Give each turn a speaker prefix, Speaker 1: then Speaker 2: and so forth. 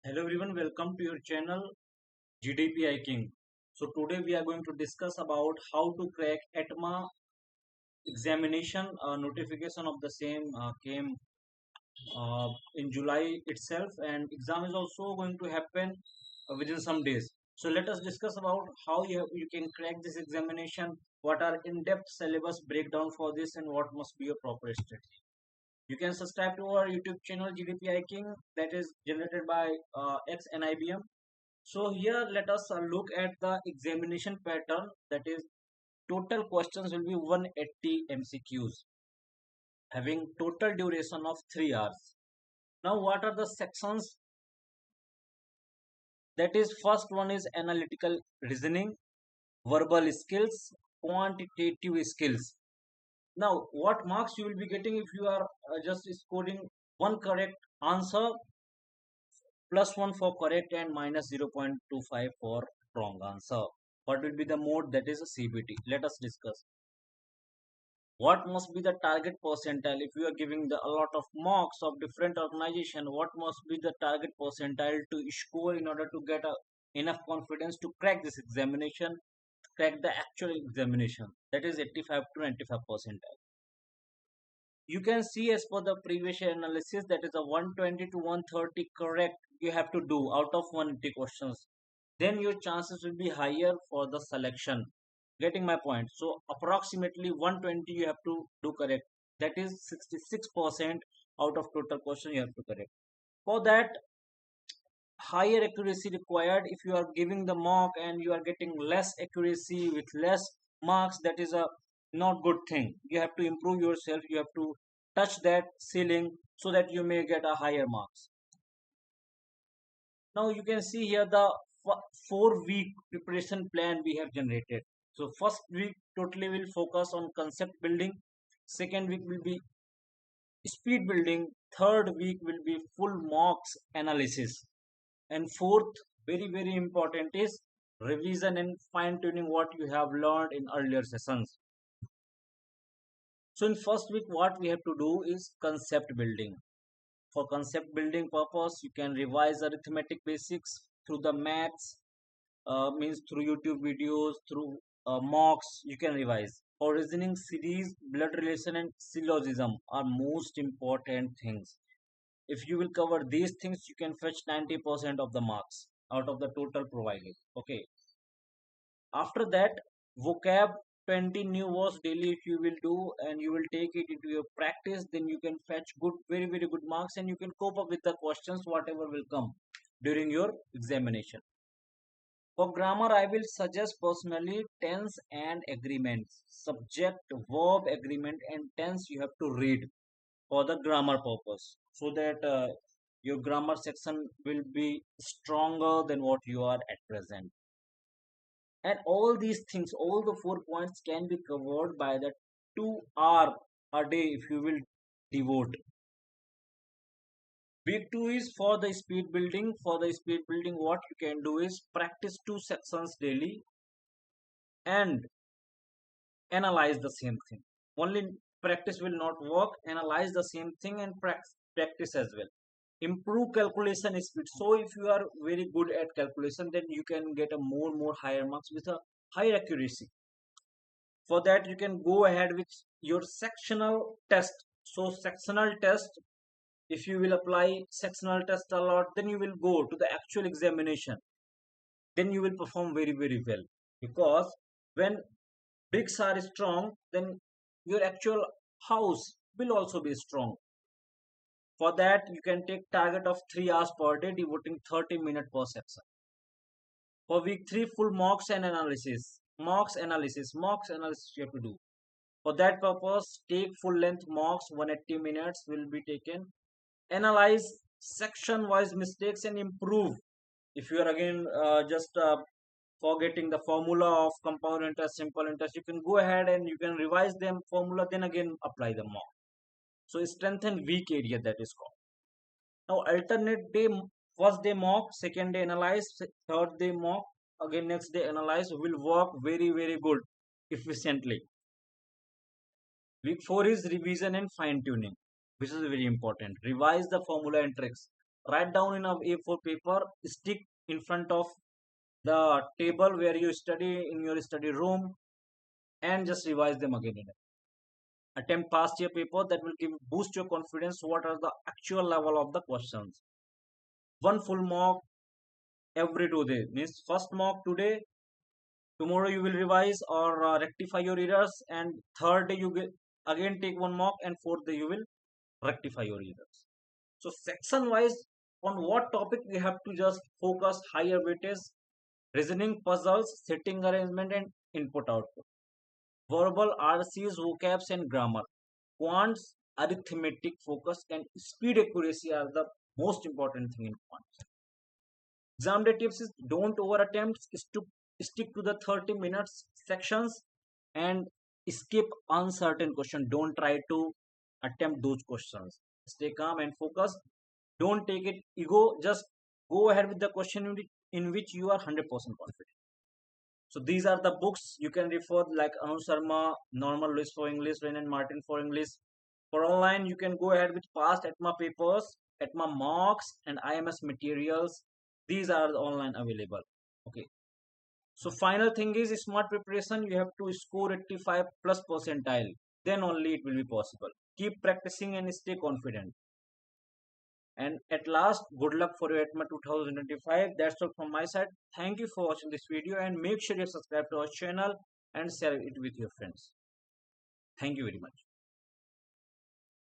Speaker 1: Hello everyone, welcome to your channel GDPIking. So today we are going to discuss about how to crack ATMA examination. Notification of the same came in July itself, and exam is also going to happen within some days. So let us discuss about how you can crack this examination, what are in-depth syllabus breakdown for this, and what must be your proper strategy. You can subscribe to our YouTube channel GDPIking that is generated by Ex-NIBM. So here let us look at the examination pattern, that is total questions will be 180 MCQs having total duration of 3 hours. Now what are the sections? That is, first one is analytical reasoning, verbal skills, quantitative skills. Now what marks you will be getting if you are just scoring one correct answer, +1 for correct and -0.25 for wrong answer. What will be the mode? That is a CBT. Let us discuss. What must be the target percentile? If you are giving a lot of marks of different organization, what must be the target percentile to score in order to get enough confidence to crack this examination, crack the actual examination? That is 85 to 95 percentile. You can see as per the previous analysis, that is a 120 to 130 correct you have to do out of 180 questions. Then your chances will be higher for the selection. Getting my point? So approximately 120 you have to do correct. That is 66% out of total question you have to correct. For that, higher accuracy required. If you are giving the mock and you are getting less accuracy with less marks, that is a not good thing. You have to improve yourself. You have to touch that ceiling so that you may get a higher marks. Now you can see here the 4-week preparation plan we have generated. So first week totally will focus on concept building, second week will be speed building, third week will be full mocks analysis, and fourth, very important, is revision and fine tuning what you have learned in earlier sessions. So in first week what we have to do is concept building. For concept building purpose, you can revise arithmetic basics through the maths, means through YouTube videos, through mocks you can revise. For reasoning series, blood relation and syllogism are most important things. If you will cover these things, you can fetch 90% of the marks out of the total provided. Okay. After that, vocab 20 new words daily if you will do and you will take it into your practice, then you can fetch good, very good marks, and you can cope up with the questions whatever will come during your examination. For grammar, I will suggest personally tense and agreements. Subject, verb, agreement, and tense you have to read for the grammar purpose, so that your grammar section will be stronger than what you are at present. And all these things, all the 4 points can be covered by the 2 hour a day if you will devote. Week 2 is for the speed building. For the speed building, what you can do is practice 2 sections daily and analyze the same thing. Only practice will not work. Analyze the same thing and practice as well. Improve calculation speed. So if you are very good at calculation, then you can get a more higher marks with a higher accuracy. For that, you can go ahead with your sectional test. So sectional test, if you will apply sectional test a lot, then you will go to the actual examination. Then you will perform very well, because when bricks are strong, then your actual house will also be strong. For that, you can take target of 3 hours per day, devoting 30 minutes per section. For week 3, full mocks and analysis. Mocks analysis you have to do. For that purpose, take full length mocks, 180 minutes will be taken. Analyze section wise mistakes and improve. If you are again just forgetting the formula of compound interest, simple interest, you can go ahead and you can revise them formula, then again apply the mock. So strengthen weak area, that is called. Now alternate day, first day mock, second day analyze, third day mock, again next day analyze, will work very good efficiently. Week 4 is revision and fine tuning, which is very important. Revise the formula and tricks. write down in a A4 paper, stick in front of the table where you study in your study room, and just revise them again and again. Attempt past year paper, that will give boost your confidence. What are the actual level of the questions? One full mock every 2 days means first mock today, tomorrow you will revise or rectify your errors, and third day you will again take one mock, and fourth day you will rectify your errors. So section wise, on what topic we have to just focus higher weightage: reasoning, puzzles, setting arrangement, and input output. Verbal, RCs, vocabs, and grammar. Quants, arithmetic focus, and speed accuracy are the most important thing in quants. Exam day tips is don't over attempt, is to stick to the 30 minutes sections and skip uncertain question. Don't try to attempt those questions. Stay calm and focus. Don't take it ego. Just go ahead with the question in which you are 100% confident. So these are the books you can refer, like Arun Sharma, Normal List for English, Wren and Martin for English. For online, you can go ahead with past ATMA papers, ATMA mocks, and IMS materials. These are online available. Okay. So final thing is smart preparation. You have to score 85 plus percentile. Then only it will be possible. Keep practicing and stay confident. And at last, good luck for your ATMA 2025. That's all from my side. Thank you for watching this video, and make sure you subscribe to our channel and share it with your friends. Thank you very much.